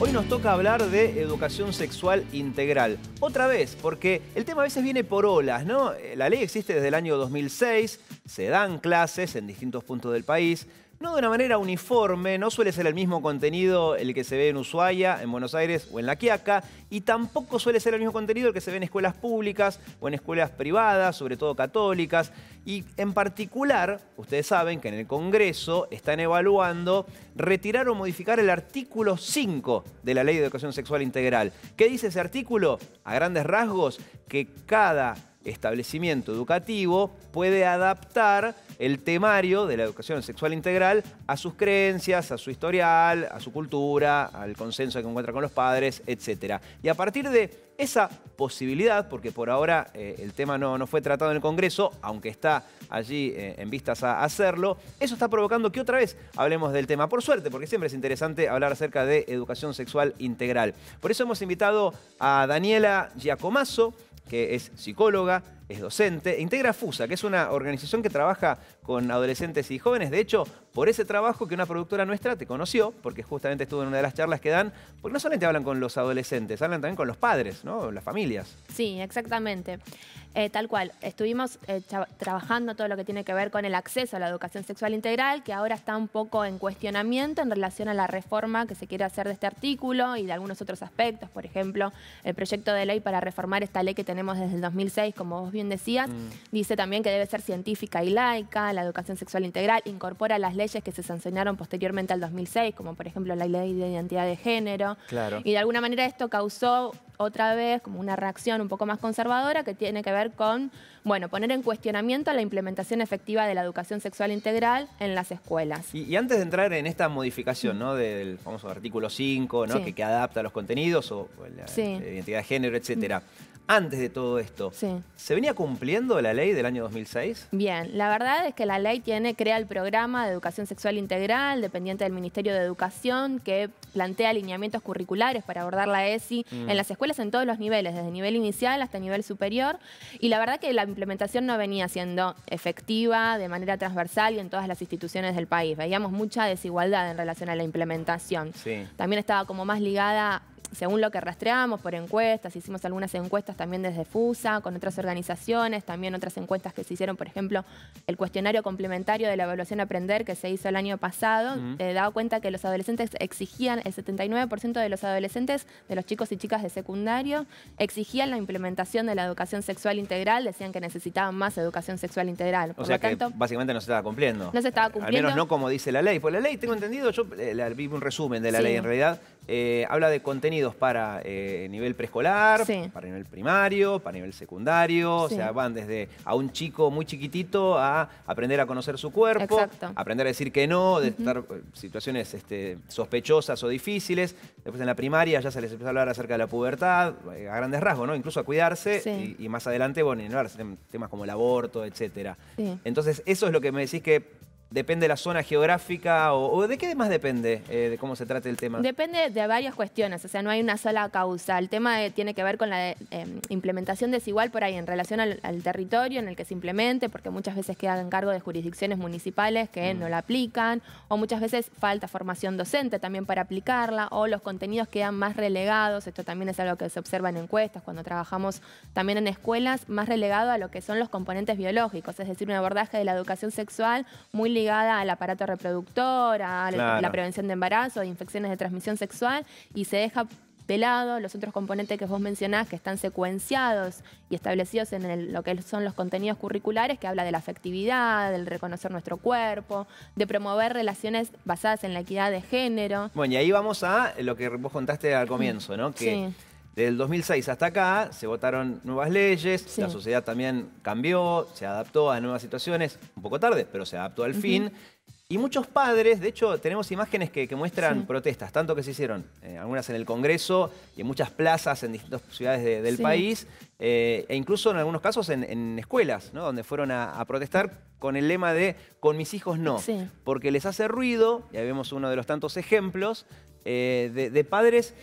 Hoy nos toca hablar de educación sexual integral. Otra vez, porque el tema a veces viene por olas, ¿no? La ley existe desde el año 2006, se dan clases en distintos puntos del país, no de una manera uniforme, no suele ser el mismo contenido el que se ve en Ushuaia, en Buenos Aires o en La Quiaca, y tampoco suele ser el mismo contenido el que se ve en escuelas públicas o en escuelas privadas, sobre todo católicas. Y en particular, ustedes saben que en el Congreso están evaluando retirar o modificar el artículo 5 de la Ley de Educación Sexual Integral. ¿Qué dice ese artículo? A grandes rasgos, que cada establecimiento educativo puede adaptar el temario de la educación sexual integral a sus creencias, a su historial, a su cultura, al consenso que encuentra con los padres, etc. Y a partir de esa posibilidad, porque por ahora el tema no fue tratado en el Congreso, aunque está allí en vistas a hacerlo, eso está provocando que otra vez hablemos del tema. Por suerte, porque siempre es interesante hablar acerca de educación sexual integral. Por eso hemos invitado a Daniela Giacomasso, que es psicóloga, es docente, e integra FUSA, que es una organización que trabaja con adolescentes y jóvenes. De hecho, por ese trabajo que una productora nuestra te conoció, porque justamente estuvo en una de las charlas que dan, porque no solamente hablan con los adolescentes, hablan también con los padres, ¿no? Las familias. Sí, exactamente. Tal cual. Estuvimos trabajando todo lo que tiene que ver con el acceso a la educación sexual integral, que ahora está un poco en cuestionamiento en relación a la reforma que se quiere hacer de este artículo y de algunos otros aspectos. Por ejemplo, el proyecto de ley para reformar esta ley que tenemos desde el 2006, como vos bien decías, dice también que debe ser científica y laica, la educación sexual integral, incorpora las leyes que se sancionaron posteriormente al 2006, como por ejemplo la ley de identidad de género. Claro. Y de alguna manera esto causó otra vez como una reacción un poco más conservadora que tiene que ver con, bueno, poner en cuestionamiento la implementación efectiva de la educación sexual integral en las escuelas. Y antes de entrar en esta modificación, ¿no? Del famoso artículo 5, ¿no? Sí. que adapta los contenidos o la identidad de género, etcétera. Antes de todo esto, ¿se venía cumpliendo la ley del año 2006? Bien, la verdad es que la ley crea el programa de educación sexual integral, dependiente del Ministerio de Educación, que plantea alineamientos curriculares para abordar la ESI en las escuelas en todos los niveles, desde nivel inicial hasta nivel superior. Y la verdad que la implementación no venía siendo efectiva de manera transversal y en todas las instituciones del país. Veíamos mucha desigualdad en relación a la implementación. Sí. También estaba como más ligada, según lo que rastreamos por encuestas, hicimos algunas encuestas también desde FUSA, con otras organizaciones, también otras encuestas que se hicieron, por ejemplo, el cuestionario complementario de la evaluación Aprender que se hizo el año pasado, daba cuenta que los adolescentes exigían, el 79% de los adolescentes, de los chicos y chicas de secundario, exigían la implementación de la educación sexual integral, decían que necesitaban más educación sexual integral. O sea que básicamente no se estaba cumpliendo. No se estaba cumpliendo. Al menos no como dice la ley. Pues la ley, tengo entendido, yo vi un resumen de la ley en realidad, habla de contenidos para nivel preescolar, para nivel primario, para nivel secundario, o sea, van desde a un chico muy chiquitito a aprender a conocer su cuerpo, aprender a decir que no, de estar situaciones sospechosas o difíciles. Después en la primaria ya se les empieza a hablar acerca de la pubertad, a grandes rasgos, ¿no? Incluso a cuidarse y más adelante, bueno, innovar temas como el aborto, etcétera. Entonces, eso es lo que me decís que ¿depende de la zona geográfica o de qué más depende de cómo se trate el tema? Depende de varias cuestiones, o sea, no hay una sola causa. El tema tiene que ver con la implementación desigual por ahí en relación al territorio en el que se implemente, porque muchas veces queda en cargo de jurisdicciones municipales que no la aplican, o muchas veces falta formación docente también para aplicarla, o los contenidos quedan más relegados. Esto también es algo que se observa en encuestas cuando trabajamos también en escuelas, más relegado a lo que son los componentes biológicos, es decir, un abordaje de la educación sexual muy ligada al aparato reproductor, a la prevención de embarazo, de infecciones de transmisión sexual, y se deja de lado los otros componentes que vos mencionás que están secuenciados y establecidos en lo que son los contenidos curriculares, que habla de la afectividad, del reconocer nuestro cuerpo, de promover relaciones basadas en la equidad de género. Bueno, y ahí vamos a lo que vos contaste al comienzo, ¿no? Que del 2006 hasta acá se votaron nuevas leyes, la sociedad también cambió, se adaptó a nuevas situaciones, un poco tarde, pero se adaptó al fin. Y muchos padres, de hecho, tenemos imágenes que muestran protestas, tanto que se hicieron, algunas en el Congreso y en muchas plazas en distintas ciudades del país, e incluso en algunos casos en escuelas, ¿no? Donde fueron a protestar con el lema de "con mis hijos no", porque les hace ruido, y ahí vemos uno de los tantos ejemplos, de padres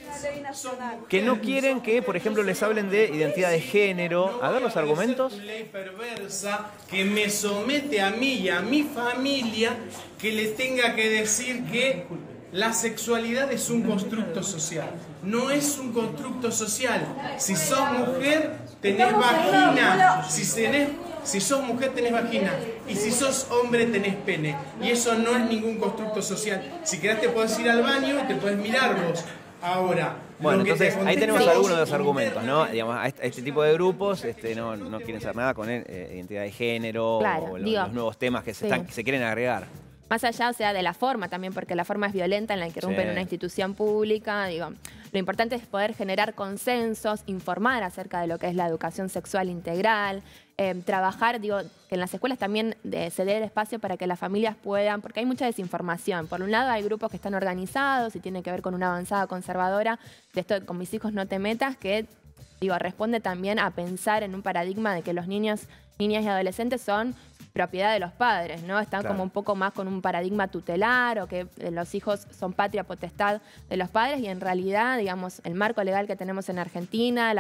que no quieren que, por ejemplo, les hablen de identidad de género. A ver los argumentos. Una ley perversa que me somete a mí y a mi familia, que le tenga que decir que La sexualidad es un constructo social, no es un constructo social. Si sos mujer, tenés vagina. Si sos mujer, tenés vagina. Y si sos hombre, tenés pene. Y eso no es ningún constructo social. Si querés, te podés ir al baño y te podés mirar vos. Ahora, bueno, entonces ahí tenemos algunos de los argumentos, ¿no? Digamos, a este tipo de grupos no quieren saber nada con identidad de género, claro, o los nuevos temas que se quieren agregar. Más allá, o sea, de la forma también, porque la forma es violenta en la que irrumpen una institución pública, digo, lo importante es poder generar consensos, informar acerca de lo que es la educación sexual integral, trabajar, digo, que en las escuelas también se dé el espacio para que las familias puedan, porque hay mucha desinformación. Por un lado hay grupos que están organizados y tiene que ver con una avanzada conservadora, de esto con mis hijos no te metas, que digo, responde también a pensar en un paradigma de que los niños, niñas y adolescentes son propiedad de los padres, ¿no? Están como un poco más con un paradigma tutelar o que los hijos son patria potestad de los padres y en realidad, digamos, el marco legal que tenemos en Argentina,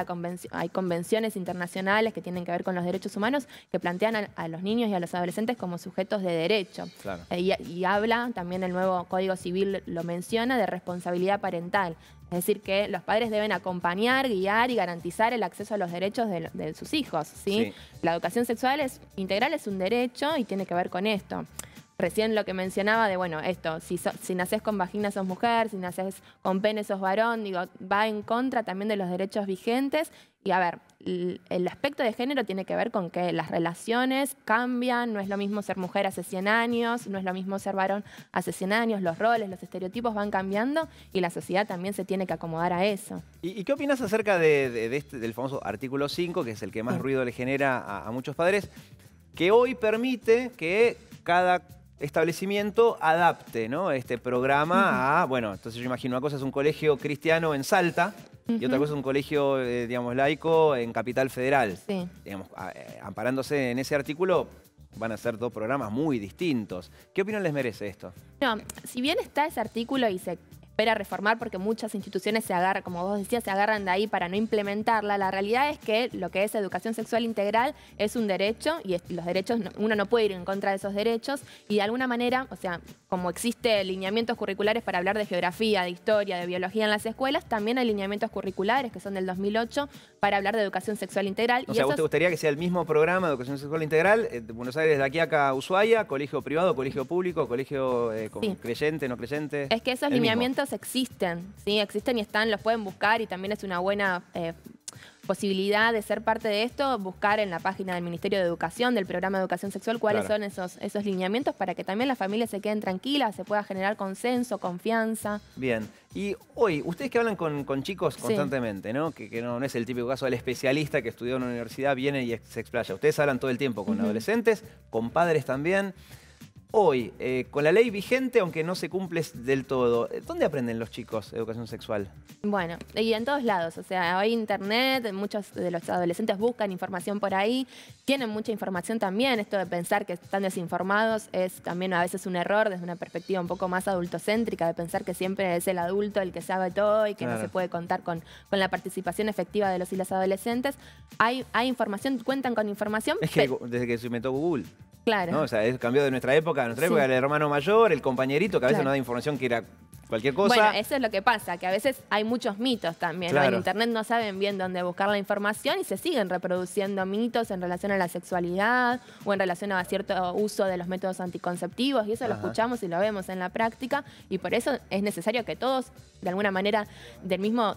hay convenciones internacionales que tienen que ver con los derechos humanos que plantean a los niños y a los adolescentes como sujetos de derecho. Claro. Y habla, también el nuevo Código Civil lo menciona, de responsabilidad parental. Es decir, que los padres deben acompañar, guiar y garantizar el acceso a los derechos de sus hijos, ¿sí? La educación sexual integral es un derecho y tiene que ver con esto. Recién lo que mencionaba de, bueno, esto, si nacés con vagina sos mujer, si nacés con pene sos varón, digo, va en contra también de los derechos vigentes. Y a ver, el aspecto de género tiene que ver con que las relaciones cambian, no es lo mismo ser mujer hace 100 años, no es lo mismo ser varón hace 100 años, los roles, los estereotipos van cambiando y la sociedad también se tiene que acomodar a eso. ¿Y qué opinas acerca del famoso artículo 5, que es el que más ruido le genera a muchos padres, que hoy permite que cada establecimiento adapte, ¿no?, este programa a, bueno, entonces yo imagino, una cosa es un colegio cristiano en Salta y otra cosa es un colegio, digamos, laico en Capital Federal. Sí. Digamos, amparándose en ese artículo, van a ser dos programas muy distintos. ¿Qué opinión les merece esto? No, si bien está ese artículo y se espera reformar porque muchas instituciones se agarran, como vos decías, se agarran de ahí para no implementarla. La realidad es que lo que es educación sexual integral es un derecho y los derechos, uno no puede ir en contra de esos derechos y de alguna manera, o sea, como existe lineamientos curriculares para hablar de geografía, de historia, de biología en las escuelas, también hay lineamientos curriculares que son del 2008 para hablar de educación sexual integral. O sea, ¿vos te gustaría que sea el mismo programa de educación sexual integral de Buenos Aires de aquí a Ushuaia, colegio privado, colegio público, colegio creyente, no creyente? Es que esos lineamientos existen, ¿sí? Existen y están, los pueden buscar y también es una buena posibilidad de ser parte de esto, buscar en la página del Ministerio de Educación, del Programa de Educación Sexual, cuáles son esos lineamientos para que también las familias se queden tranquilas, se pueda generar consenso, confianza. Bien. Y hoy, ustedes que hablan con chicos constantemente, ¿no? Que no es el típico caso del especialista que estudió en una universidad, viene y se explaya. Ustedes hablan todo el tiempo con adolescentes, con padres también. Hoy, con la ley vigente, aunque no se cumple del todo, ¿dónde aprenden los chicos educación sexual? Bueno, y en todos lados. O sea, hoy internet, muchos de los adolescentes buscan información por ahí, tienen mucha información también. Esto de pensar que están desinformados es también a veces un error desde una perspectiva un poco más adultocéntrica, de pensar que siempre es el adulto el que sabe todo y que no se puede contar con la participación efectiva de los y las adolescentes. Hay información, cuentan con información. Es que desde que se inventó Google. Claro. ¿No? O sea, cambió de nuestra época. En nuestra época era el hermano mayor, el compañerito, que a veces nos da información que era cualquier cosa. Bueno, eso es lo que pasa, que a veces hay muchos mitos también. ¿No? En internet no saben bien dónde buscar la información y se siguen reproduciendo mitos en relación a la sexualidad o en relación a cierto uso de los métodos anticonceptivos y eso lo escuchamos y lo vemos en la práctica y por eso es necesario que todos, de alguna manera, del mismo...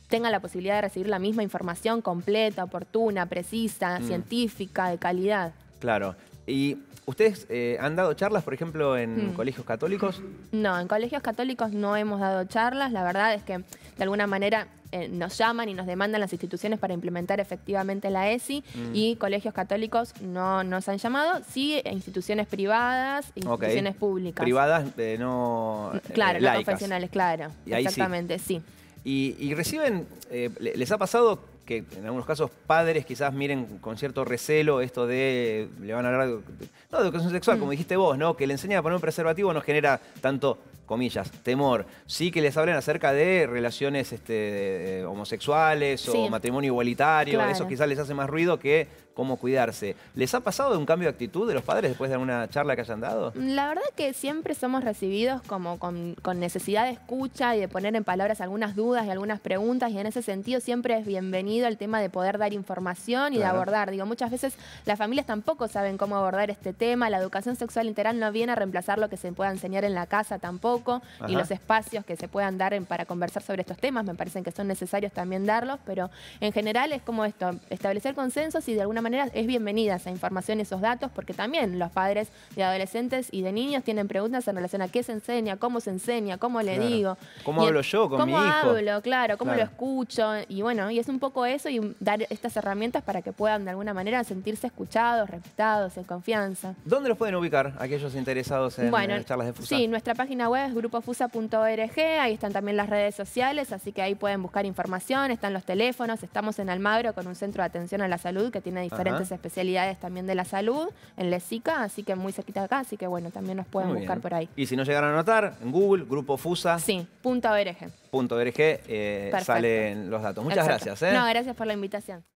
tengan la posibilidad de recibir la misma información completa, oportuna, precisa, científica, de calidad. Claro. ¿Y ustedes han dado charlas, por ejemplo, en colegios católicos? No, en colegios católicos no hemos dado charlas. La verdad es que de alguna manera nos llaman y nos demandan las instituciones para implementar efectivamente la ESI y colegios católicos no nos han llamado. Sí, instituciones privadas, instituciones públicas. Privadas, no claro, laicas. No confesionales, claro. Y exactamente, sí. Y reciben, ¿les ha pasado que en algunos casos padres quizás miren con cierto recelo esto de, le van a hablar de educación sexual, como dijiste vos, ¿no? Que le enseñan a poner un preservativo no genera tanto, comillas, temor. Sí que les hablen acerca de relaciones homosexuales o matrimonio igualitario, eso quizás les hace más ruido que cómo cuidarse. ¿Les ha pasado un cambio de actitud de los padres después de alguna charla que hayan dado? La verdad que siempre somos recibidos como con necesidad de escucha y de poner en palabras algunas dudas y algunas preguntas, y en ese sentido siempre es bienvenido el tema de poder dar información y de abordar. Digo, muchas veces las familias tampoco saben cómo abordar este tema, la educación sexual integral no viene a reemplazar lo que se pueda enseñar en la casa tampoco, y los espacios que se puedan dar para conversar sobre estos temas me parecen que son necesarios también darlos, pero en general es como esto, establecer consensos, y de alguna manera es bienvenida esa información y esos datos, porque también los padres de adolescentes y de niños tienen preguntas en relación a qué se enseña, cómo le digo. ¿Cómo hablo yo con mi hijo? ¿Cómo hablo? Claro, ¿cómo lo escucho? Y bueno, y es un poco eso, y dar estas herramientas para que puedan de alguna manera sentirse escuchados, respetados, en confianza. ¿Dónde los pueden ubicar aquellos interesados en charlas de FUSA? Sí, nuestra página web es grupofusa.org, ahí están también las redes sociales, así que ahí pueden buscar información, están los teléfonos, estamos en Almagro con un centro de atención a la salud que tiene diferentes especialidades también de la salud, en Lesica, así que muy cerquita de acá, así que bueno, también nos pueden buscar por ahí. Y si no llegaron a anotar, en Google, Grupo FUSA. Sí, .org. .org salen los datos. Muchas gracias. No, gracias por la invitación.